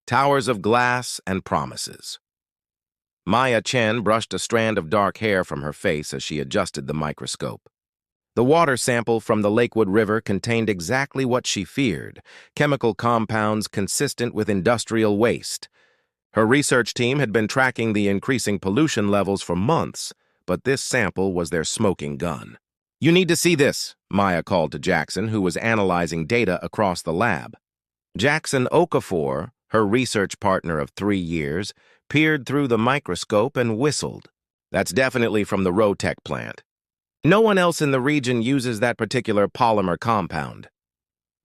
towers of glass, and promises. Maya Chen brushed a strand of dark hair from her face as she adjusted the microscope. The water sample from the Lakewood River contained exactly what she feared, chemical compounds consistent with industrial waste. Her research team had been tracking the increasing pollution levels for months, but this sample was their smoking gun. "You need to see this," Maya called to Jackson, who was analyzing data across the lab. Jackson Okafor, her research partner of 3 years, peered through the microscope and whistled. "That's definitely from the Rotech plant. No one else in the region uses that particular polymer compound."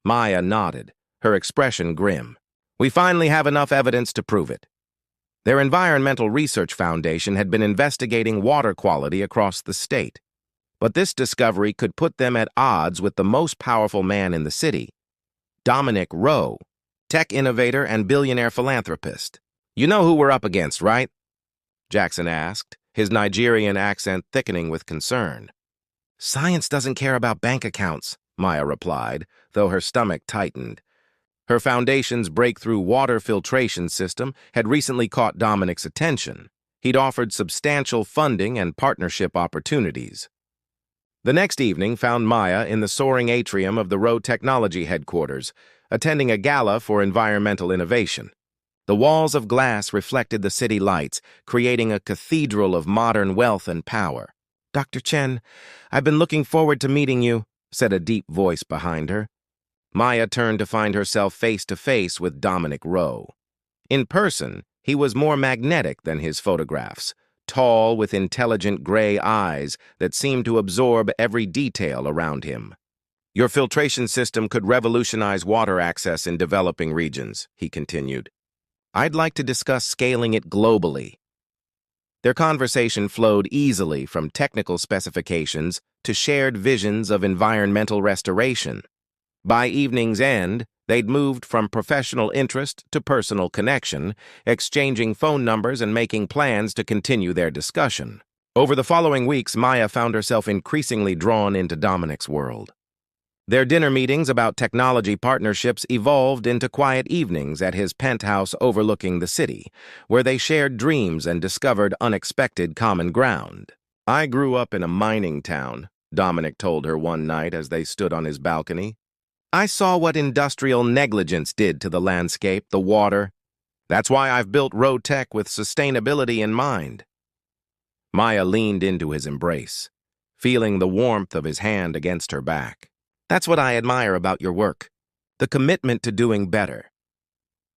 Maya nodded, her expression grim. "We finally have enough evidence to prove it." Their Environmental Research Foundation had been investigating water quality across the state, but this discovery could put them at odds with the most powerful man in the city, Dominic Rowe, tech innovator and billionaire philanthropist. "You know who we're up against, right?" Jackson asked, his Nigerian accent thickening with concern. "Science doesn't care about bank accounts," Maya replied, though her stomach tightened. Her foundation's breakthrough water filtration system had recently caught Dominic's attention. He'd offered substantial funding and partnership opportunities. The next evening found Maya in the soaring atrium of the Rowe Technology headquarters, attending a gala for environmental innovation. The walls of glass reflected the city lights, creating a cathedral of modern wealth and power. "Dr. Chen, I've been looking forward to meeting you," said a deep voice behind her. Maya turned to find herself face to face with Dominic Rowe. In person, he was more magnetic than his photographs, tall with intelligent gray eyes that seemed to absorb every detail around him. "Your filtration system could revolutionize water access in developing regions," he continued. "I'd like to discuss scaling it globally." Their conversation flowed easily from technical specifications to shared visions of environmental restoration. By evening's end, they'd moved from professional interest to personal connection, exchanging phone numbers and making plans to continue their discussion. Over the following weeks, Maya found herself increasingly drawn into Dominic's world. Their dinner meetings about technology partnerships evolved into quiet evenings at his penthouse overlooking the city, where they shared dreams and discovered unexpected common ground. "I grew up in a mining town," Dominic told her one night as they stood on his balcony. "I saw what industrial negligence did to the landscape, the water. That's why I've built Rotech with sustainability in mind." Maya leaned into his embrace, feeling the warmth of his hand against her back. "That's what I admire about your work, the commitment to doing better."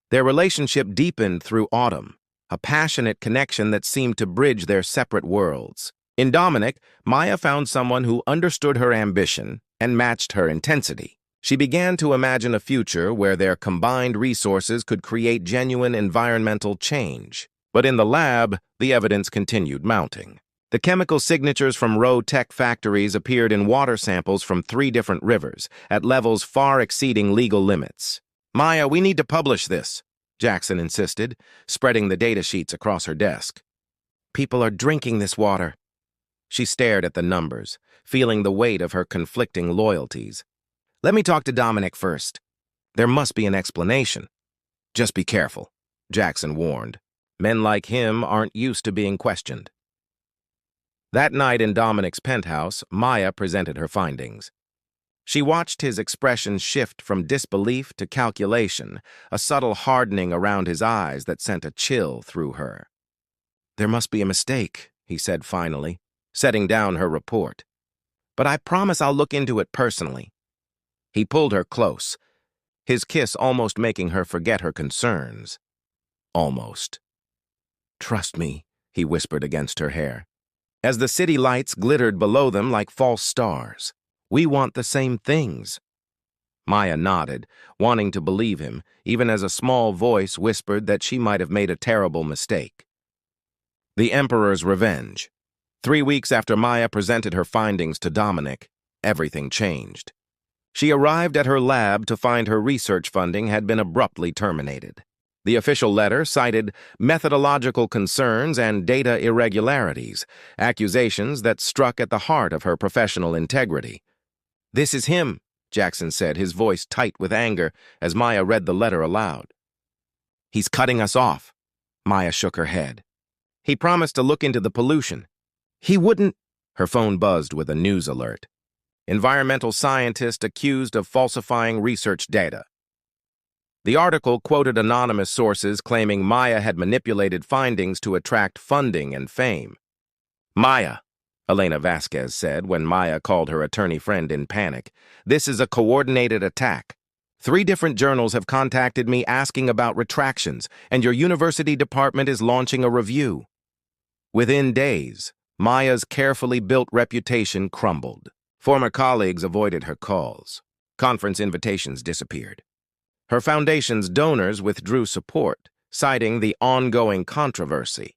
Their relationship deepened through autumn, a passionate connection that seemed to bridge their separate worlds. In Dominic, Maya found someone who understood her ambition and matched her intensity. She began to imagine a future where their combined resources could create genuine environmental change. But in the lab, the evidence continued mounting. The chemical signatures from Rowe Tech factories appeared in water samples from 3 different rivers, at levels far exceeding legal limits. "Maya, we need to publish this," Jackson insisted, spreading the data sheets across her desk. "People are drinking this water." She stared at the numbers, feeling the weight of her conflicting loyalties. "Let me talk to Dominic first. There must be an explanation." "Just be careful," Jackson warned. "Men like him aren't used to being questioned." That night in Dominic's penthouse, Maya presented her findings. She watched his expression shift from disbelief to calculation, a subtle hardening around his eyes that sent a chill through her. "There must be a mistake," he said finally, setting down her report. "But I promise I'll look into it personally." He pulled her close, his kiss almost making her forget her concerns. Almost. "Trust me," he whispered against her hair. As the city lights glittered below them like false stars, "We want the same things." Maya nodded, wanting to believe him, even as a small voice whispered that she might have made a terrible mistake. The Emperor's Revenge. 3 weeks after Maya presented her findings to Dominic, everything changed. She arrived at her lab to find her research funding had been abruptly terminated. The official letter cited methodological concerns and data irregularities, accusations that struck at the heart of her professional integrity. "This is him," Jackson said, his voice tight with anger as Maya read the letter aloud. He's cutting us off. Maya shook her head. He promised to look into the pollution. He wouldn't. Her phone buzzed with a news alert. Environmental scientist accused of falsifying research data. The article quoted anonymous sources claiming Maya had manipulated findings to attract funding and fame. Maya, Elena Vasquez said when Maya called her attorney friend in panic, this is a coordinated attack. 3 different journals have contacted me asking about retractions, and your university department is launching a review. Within days, Maya's carefully built reputation crumbled. Former colleagues avoided her calls. Conference invitations disappeared. Her foundation's donors withdrew support, citing the ongoing controversy.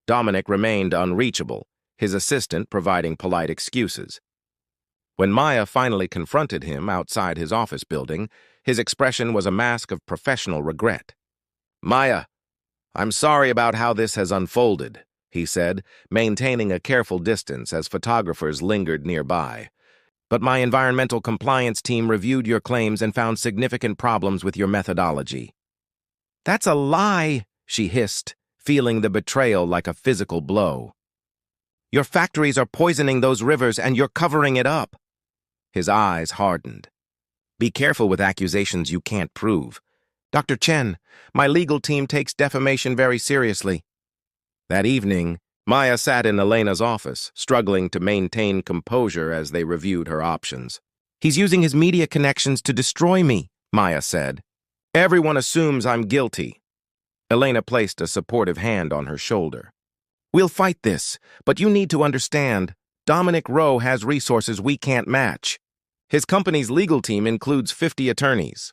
Dominic remained unreachable, his assistant providing polite excuses. When Maya finally confronted him outside his office building, his expression was a mask of professional regret. Maya, I'm sorry about how this has unfolded, he said, maintaining a careful distance as photographers lingered nearby. But my environmental compliance team reviewed your claims and found significant problems with your methodology. That's a lie, she hissed, feeling the betrayal like a physical blow. Your factories are poisoning those rivers and you're covering it up. His eyes hardened. Be careful with accusations you can't prove. Dr. Chen, my legal team takes defamation very seriously. That evening, Maya sat in Elena's office, struggling to maintain composure as they reviewed her options. He's using his media connections to destroy me, Maya said. Everyone assumes I'm guilty. Elena placed a supportive hand on her shoulder. We'll fight this, but you need to understand, Dominic Rowe has resources we can't match. His company's legal team includes 50 attorneys.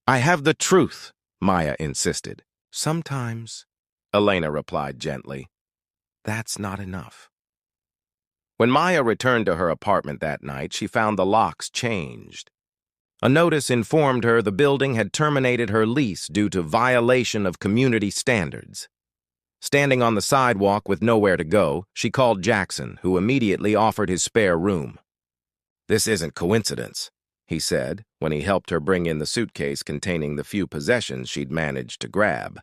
I have the truth, Maya insisted. Sometimes, Elena replied gently. That's not enough. When Maya returned to her apartment that night, she found the locks changed. A notice informed her the building had terminated her lease due to violation of community standards. Standing on the sidewalk with nowhere to go, she called Jackson, who immediately offered his spare room. This isn't coincidence, he said, when he helped her bring in the suitcase containing the few possessions she'd managed to grab.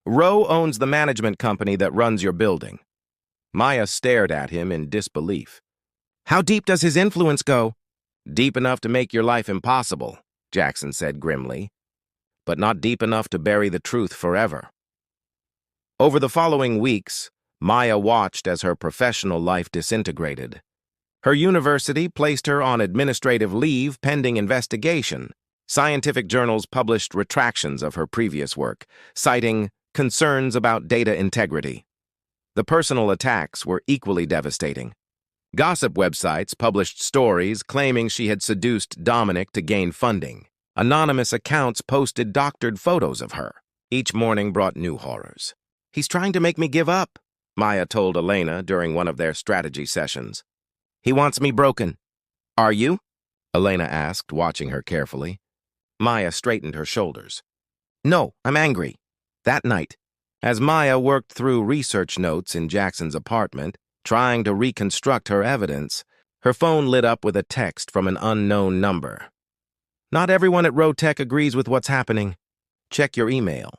Rowe owns the management company that runs your building. Maya stared at him in disbelief. How deep does his influence go? Deep enough to make your life impossible, Jackson said grimly, but not deep enough to bury the truth forever. Over the following weeks, Maya watched as her professional life disintegrated. Her university placed her on administrative leave pending investigation. Scientific journals published retractions of her previous work, citing concerns about data integrity. The personal attacks were equally devastating. Gossip websites published stories claiming she had seduced Dominic to gain funding. Anonymous accounts posted doctored photos of her. Each morning brought new horrors. He's trying to make me give up, Maya told Elena during one of their strategy sessions. He wants me broken. Are you? Elena asked, watching her carefully. Maya straightened her shoulders. No, I'm angry. That night, as Maya worked through research notes in Jackson's apartment, trying to reconstruct her evidence, her phone lit up with a text from an unknown number. Not everyone at Rotech agrees with what's happening. Check your email.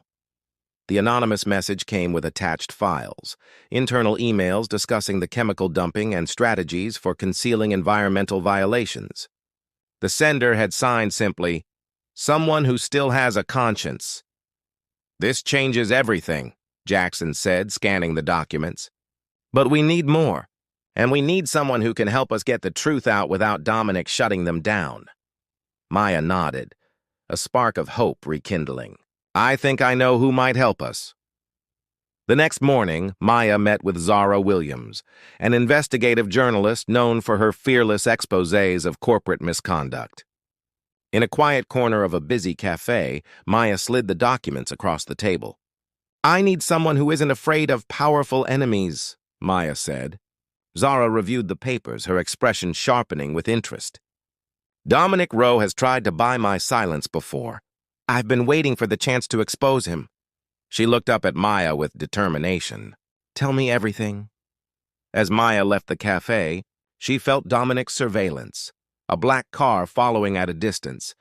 The anonymous message came with attached files, internal emails discussing the chemical dumping and strategies for concealing environmental violations. The sender had signed simply, "Someone who still has a conscience." This changes everything, Jackson said, scanning the documents. But we need more, and we need someone who can help us get the truth out without Dominic shutting them down. Maya nodded, a spark of hope rekindling. I think I know who might help us. The next morning, Maya met with Zara Williams, an investigative journalist known for her fearless exposés of corporate misconduct. In a quiet corner of a busy cafe, Maya slid the documents across the table. I need someone who isn't afraid of powerful enemies, Maya said. Zara reviewed the papers, her expression sharpening with interest. Dominic Rowe has tried to buy my silence before. I've been waiting for the chance to expose him. She looked up at Maya with determination. Tell me everything. As Maya left the cafe, she felt Dominic's surveillance, a black car following at a distance,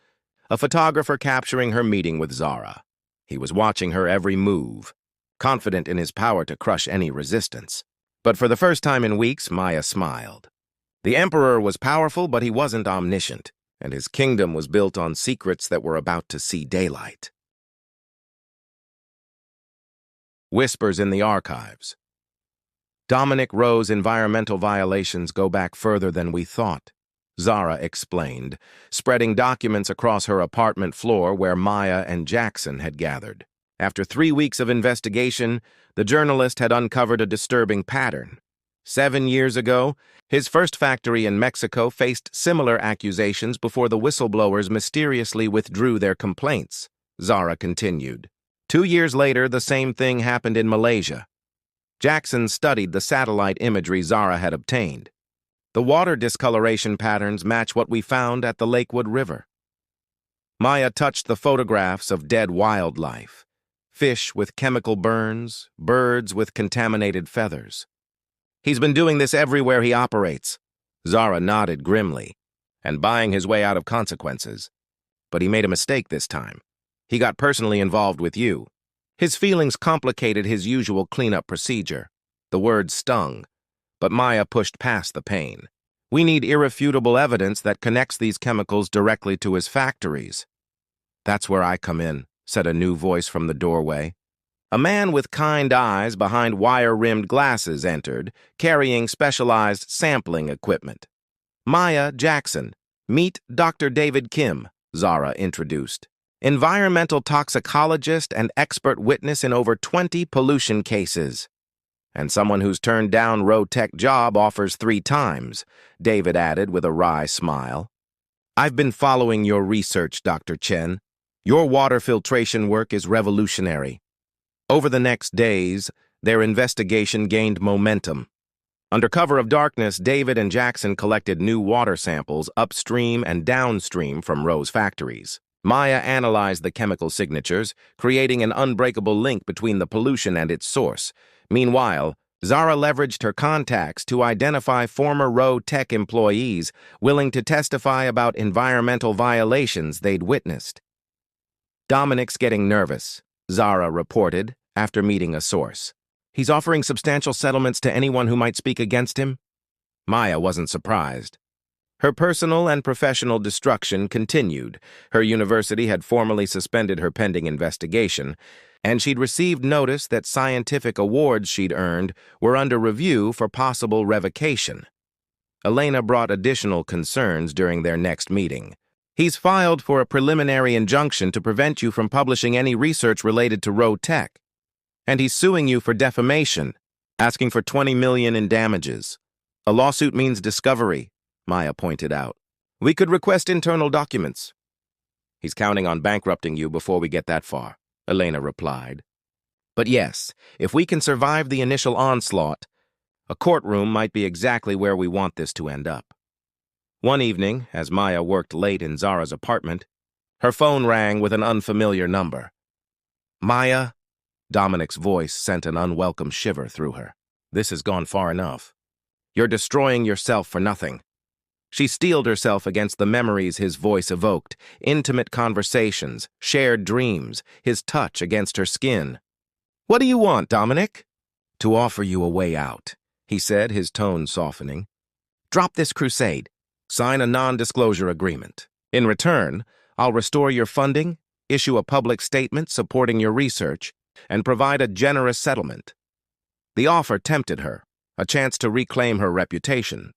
a photographer capturing her meeting with Zara. He was watching her every move, confident in his power to crush any resistance. But for the first time in weeks, Maya smiled. The Emperor was powerful, but he wasn't omniscient, and his kingdom was built on secrets that were about to see daylight. Whispers in the archives. Dominic Rowe's environmental violations go back further than we thought, Zara explained, spreading documents across her apartment floor where Maya and Jackson had gathered. After 3 weeks of investigation, the journalist had uncovered a disturbing pattern. 7 years ago, his first factory in Mexico faced similar accusations before the whistleblowers mysteriously withdrew their complaints, Zara continued. 2 years later, the same thing happened in Malaysia. Jackson studied the satellite imagery Zara had obtained. The water discoloration patterns match what we found at the Lakewood River. Maya touched the photographs of dead wildlife. Fish with chemical burns, birds with contaminated feathers. He's been doing this everywhere he operates. Zara nodded grimly, and buying his way out of consequences. But he made a mistake this time. He got personally involved with you. His feelings complicated his usual cleanup procedure. The words stung, but Maya pushed past the pain. We need irrefutable evidence that connects these chemicals directly to his factories. That's where I come in, said a new voice from the doorway. A man with kind eyes behind wire-rimmed glasses entered, carrying specialized sampling equipment. Maya Jackson, meet Dr. David Kim, Zara introduced. Environmental toxicologist and expert witness in over 20 pollution cases. And someone who's turned down Rowe-Tech job offers 3 times, David added with a wry smile. I've been following your research, Dr. Chen. Your water filtration work is revolutionary. Over the next days, their investigation gained momentum. Under cover of darkness, David and Jackson collected new water samples upstream and downstream from Rowe's factories. Maya analyzed the chemical signatures, creating an unbreakable link between the pollution and its source. Meanwhile, Zara leveraged her contacts to identify former Rowe-Tech employees willing to testify about environmental violations they'd witnessed. Dominic's getting nervous, Zara reported after meeting a source. He's offering substantial settlements to anyone who might speak against him. Maya wasn't surprised. Her personal and professional destruction continued. Her university had formally suspended her pending investigation, and she'd received notice that scientific awards she'd earned were under review for possible revocation. Elena brought additional concerns during their next meeting. He's filed for a preliminary injunction to prevent you from publishing any research related to Rowe-Tech. And he's suing you for defamation, asking for $20 million in damages. A lawsuit means discovery, Maya pointed out. We could request internal documents. He's counting on bankrupting you before we get that far, Elena replied. But yes, if we can survive the initial onslaught, a courtroom might be exactly where we want this to end up. One evening, as Maya worked late in Zara's apartment, her phone rang with an unfamiliar number. Maya? Dominic's voice sent an unwelcome shiver through her. This has gone far enough. You're destroying yourself for nothing. She steeled herself against the memories his voice evoked, intimate conversations, shared dreams, his touch against her skin. What do you want, Dominic? To offer you a way out, he said, his tone softening. Drop this crusade. Sign a non-disclosure agreement. In return, I'll restore your funding, issue a public statement supporting your research, and provide a generous settlement. The offer tempted her, a chance to reclaim her reputation,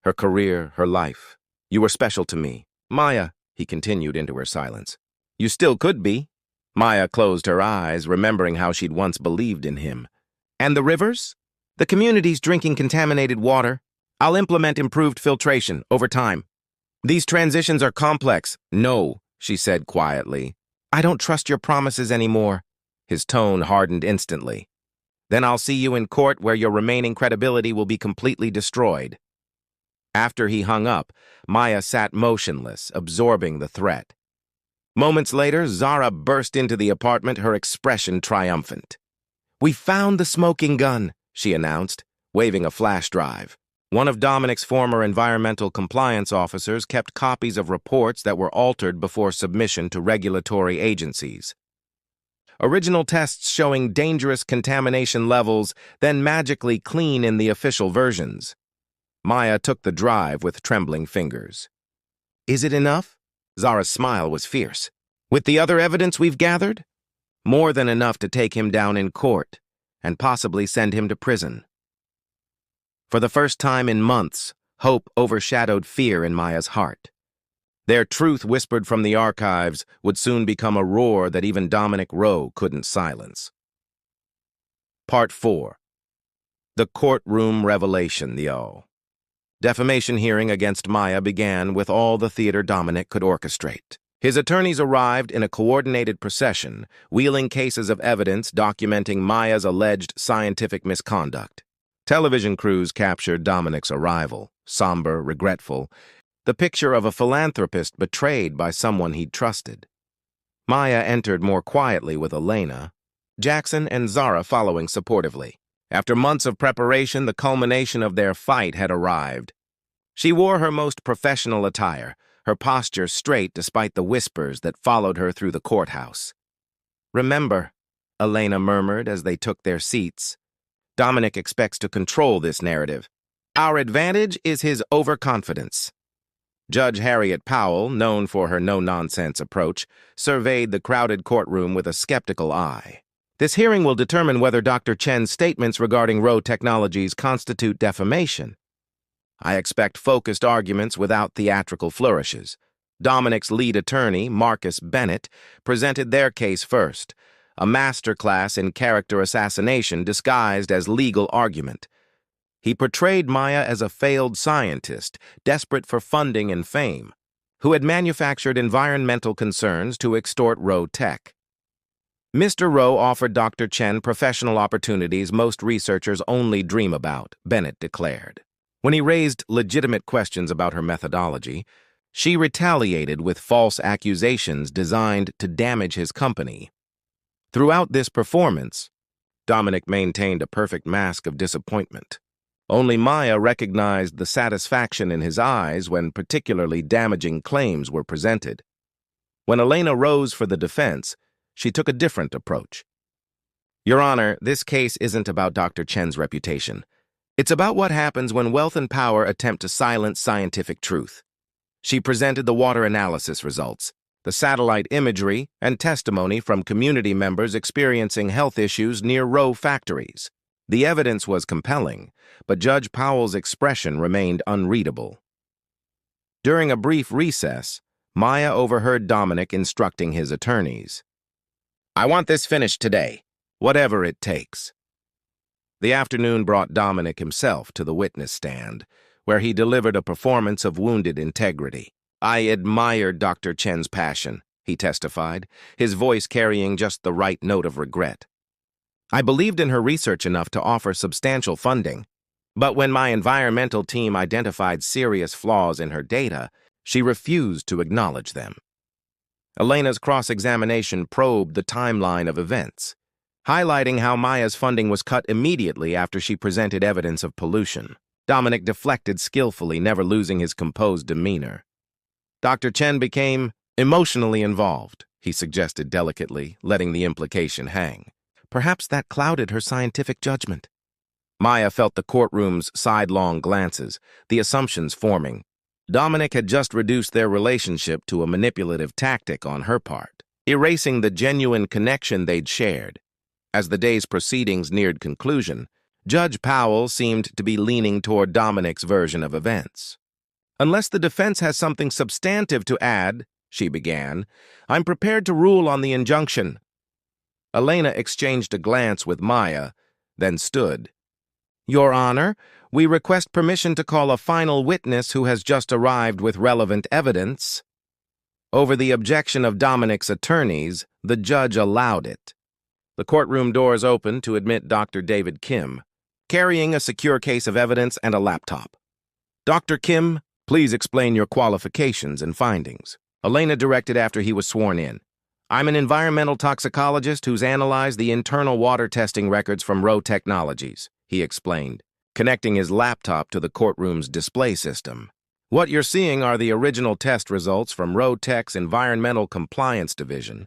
her career, her life. You were special to me. Maya, he continued into her silence. You still could be. Maya closed her eyes, remembering how she'd once believed in him. And the rivers? The community's drinking contaminated water. I'll implement improved filtration over time. These transitions are complex. No, she said quietly. I don't trust your promises anymore. His tone hardened instantly. Then I'll see you in court where your remaining credibility will be completely destroyed. After he hung up, Maya sat motionless, absorbing the threat. Moments later, Zara burst into the apartment, her expression triumphant. We found the smoking gun, she announced, waving a flash drive. One of Dominic's former environmental compliance officers kept copies of reports that were altered before submission to regulatory agencies. Original tests showing dangerous contamination levels, then magically clean in the official versions. Maya took the drive with trembling fingers. Is it enough? Zara's smile was fierce. With the other evidence we've gathered? More than enough to take him down in court and possibly send him to prison. For the first time in months, hope overshadowed fear in Maya's heart. Their truth whispered from the archives would soon become a roar that even Dominic Rowe couldn't silence. Part 4. The courtroom revelation, Defamation hearing against Maya began with all the theater Dominic could orchestrate. His attorneys arrived in a coordinated procession, wheeling cases of evidence documenting Maya's alleged scientific misconduct. Television crews captured Dominic's arrival, somber, regretful, the picture of a philanthropist betrayed by someone he'd trusted. Maya entered more quietly with Elena, Jackson and Zara following supportively. After months of preparation, the culmination of their fight had arrived. She wore her most professional attire, her posture straight despite the whispers that followed her through the courthouse. Remember, Elena murmured as they took their seats, Dominic expects to control this narrative. Our advantage is his overconfidence. Judge Harriet Powell, known for her no-nonsense approach, surveyed the crowded courtroom with a skeptical eye. This hearing will determine whether Dr. Chen's statements regarding Rowe Technologies constitute defamation. I expect focused arguments without theatrical flourishes. Dominic's lead attorney, Marcus Bennett, presented their case first, a masterclass in character assassination disguised as legal argument. He portrayed Maya as a failed scientist, desperate for funding and fame, who had manufactured environmental concerns to extort Rowe Tech. Mr. Rowe offered Dr. Chen professional opportunities most researchers only dream about, Bennett declared. When he raised legitimate questions about her methodology, she retaliated with false accusations designed to damage his company. Throughout this performance, Dominic maintained a perfect mask of disappointment. Only Maya recognized the satisfaction in his eyes when particularly damaging claims were presented. When Elena rose for the defense, she took a different approach. Your Honor, this case isn't about Dr. Chen's reputation. It's about what happens when wealth and power attempt to silence scientific truth. She presented the water analysis results, the satellite imagery, and testimony from community members experiencing health issues near Rowe factories. The evidence was compelling, but Judge Powell's expression remained unreadable. During a brief recess, Maya overheard Dominic instructing his attorneys. I want this finished today, whatever it takes. The afternoon brought Dominic himself to the witness stand, where he delivered a performance of wounded integrity. I admired Dr. Chen's passion, he testified, his voice carrying just the right note of regret. I believed in her research enough to offer substantial funding, but when my environmental team identified serious flaws in her data, she refused to acknowledge them. Elena's cross-examination probed the timeline of events, highlighting how Maya's funding was cut immediately after she presented evidence of pollution. Dominic deflected skillfully, never losing his composed demeanor. Dr. Chen became emotionally involved, he suggested delicately, letting the implication hang. Perhaps that clouded her scientific judgment. Maya felt the courtroom's sidelong glances, the assumptions forming. Dominic had just reduced their relationship to a manipulative tactic on her part, erasing the genuine connection they'd shared. As the day's proceedings neared conclusion, Judge Powell seemed to be leaning toward Dominic's version of events. Unless the defense has something substantive to add, she began, I'm prepared to rule on the injunction. Elena exchanged a glance with Maya, then stood. Your Honor, we request permission to call a final witness who has just arrived with relevant evidence. Over the objection of Dominic's attorneys, the judge allowed it. The courtroom doors opened to admit Dr. David Kim, carrying a secure case of evidence and a laptop. Dr. Kim, please explain your qualifications and findings. Elena directed after he was sworn in. I'm an environmental toxicologist who's analyzed the internal water testing records from Rowe Technologies, he explained, connecting his laptop to the courtroom's display system. What you're seeing are the original test results from Rowe Tech's Environmental Compliance Division.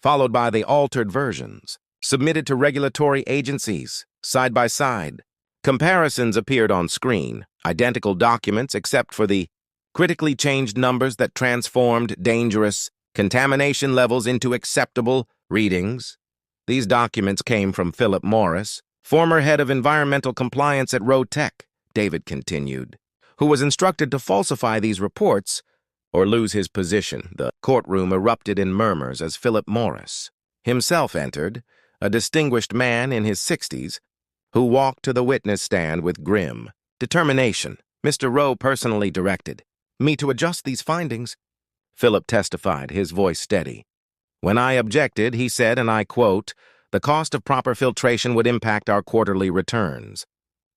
followed by the altered versions, submitted to regulatory agencies, side by side. Comparisons appeared on screen, identical documents except for the critically changed numbers that transformed dangerous contamination levels into acceptable readings. These documents came from Philip Morris, former head of environmental compliance at Tech, David continued, who was instructed to falsify these reports or lose his position. The courtroom erupted in murmurs as Philip Morris himself entered, a distinguished man in his 60s, who walked to the witness stand with grim determination. Mr. Rowe personally directed me to adjust these findings. Philip testified, his voice steady. When I objected, he said, and I quote, "The cost of proper filtration would impact our quarterly returns.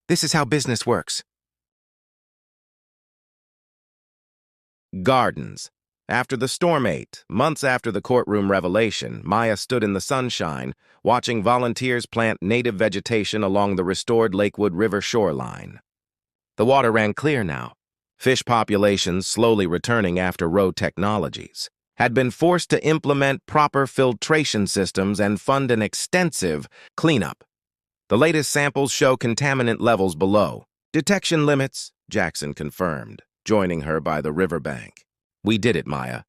This is how business works." Gardens. After the storm 8, months after the courtroom revelation, Maya stood in the sunshine, watching volunteers plant native vegetation along the restored Lakewood River shoreline. The water ran clear now. Fish populations, slowly returning after road technologies, had been forced to implement proper filtration systems and fund an extensive cleanup. The latest samples show contaminant levels below detection limits, Jackson confirmed, joining her by the riverbank. "We did it, Maya."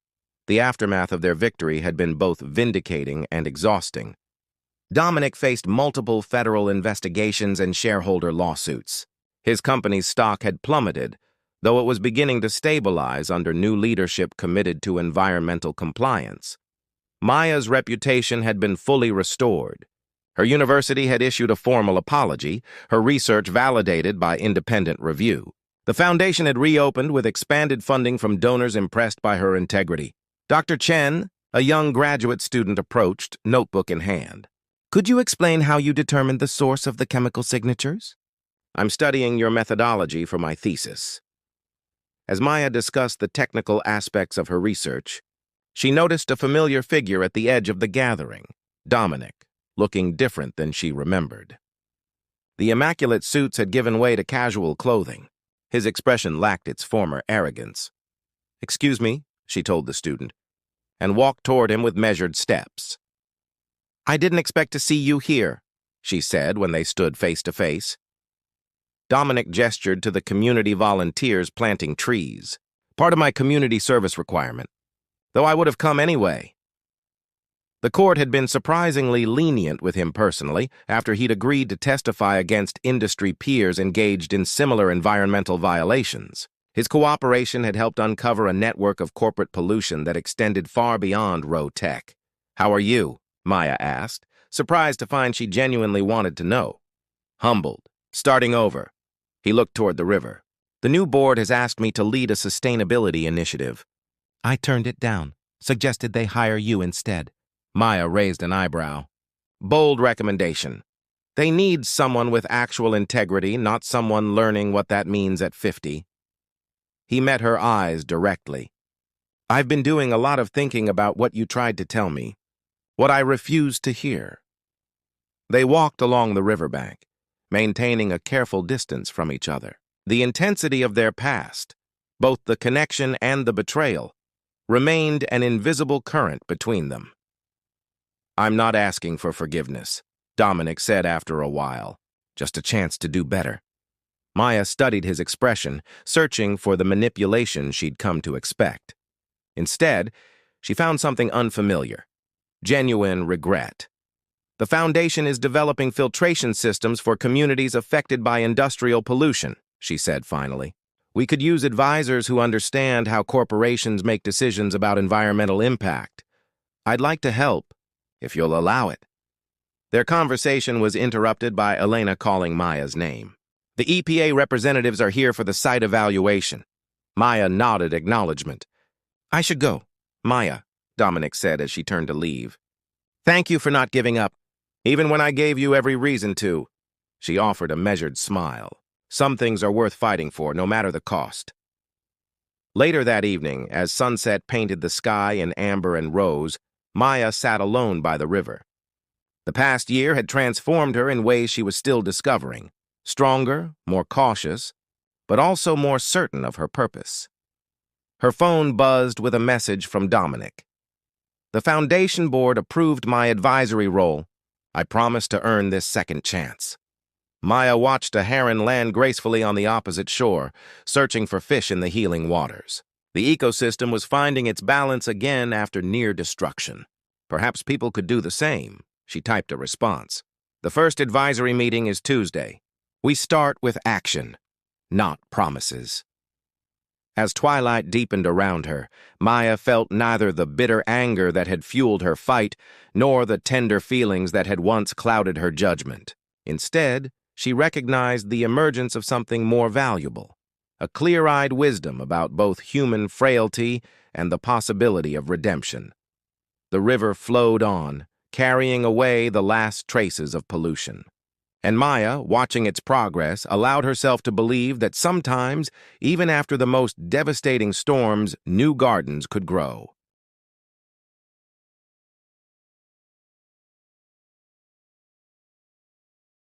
The aftermath of their victory had been both vindicating and exhausting. Dominic faced multiple federal investigations and shareholder lawsuits. His company's stock had plummeted, though it was beginning to stabilize under new leadership committed to environmental compliance. Maya's reputation had been fully restored. Her university had issued a formal apology, her research validated by independent review. The foundation had reopened with expanded funding from donors impressed by her integrity. Dr. Chen, a young graduate student, approached, notebook in hand. "Could you explain how you determined the source of the chemical signatures?" "I'm studying your methodology for my thesis." As Maya discussed the technical aspects of her research, she noticed a familiar figure at the edge of the gathering, Dominic, looking different than she remembered. The immaculate suits had given way to casual clothing. His expression lacked its former arrogance. "Excuse me," she told the student, and walked toward him with measured steps. "I didn't expect to see you here," she said when they stood face to face. Dominic gestured to the community volunteers planting trees, part of my community service requirement, though I would have come anyway. The court had been surprisingly lenient with him personally after he'd agreed to testify against industry peers engaged in similar environmental violations. His cooperation had helped uncover a network of corporate pollution that extended far beyond Tech. "How are you?" Maya asked, surprised to find she genuinely wanted to know. "Humbled. Starting over." He looked toward the river. "The new board has asked me to lead a sustainability initiative." "I turned it down, suggested they hire you instead." Maya raised an eyebrow. "Bold recommendation. They need someone with actual integrity, not someone learning what that means at 50. He met her eyes directly. "I've been doing a lot of thinking about what you tried to tell me, what I refused to hear." They walked along the riverbank, maintaining a careful distance from each other. The intensity of their past, both the connection and the betrayal, remained an invisible current between them. "I'm not asking for forgiveness," Dominic said after a while. "Just a chance to do better." Maya studied his expression, searching for the manipulation she'd come to expect. Instead, she found something unfamiliar: genuine regret. "The foundation is developing filtration systems for communities affected by industrial pollution," she said finally. "We could use advisors who understand how corporations make decisions about environmental impact. I'd like to help, if you'll allow it." Their conversation was interrupted by Elena calling Maya's name. "The EPA representatives are here for the site evaluation." Maya nodded acknowledgement. "I should go, Maya," Dominic said as she turned to leave. "Thank you for not giving up, even when I gave you every reason to." She offered a measured smile. "Some things are worth fighting for, no matter the cost." Later that evening, as sunset painted the sky in amber and rose, Maya sat alone by the river. The past year had transformed her in ways she was still discovering, stronger, more cautious, but also more certain of her purpose. Her phone buzzed with a message from Dominic. The foundation board approved my advisory role. I promised to earn this second chance. Maya watched a heron land gracefully on the opposite shore, searching for fish in the healing waters. The ecosystem was finding its balance again after near destruction. Perhaps people could do the same. She typed a response. The first advisory meeting is Tuesday. We start with action, not promises. As twilight deepened around her, Maya felt neither the bitter anger that had fueled her fight nor the tender feelings that had once clouded her judgment. Instead, she recognized the emergence of something more valuable, a clear-eyed wisdom about both human frailty and the possibility of redemption. The river flowed on, carrying away the last traces of pollution. And Maya, watching its progress, allowed herself to believe that sometimes, even after the most devastating storms, new gardens could grow.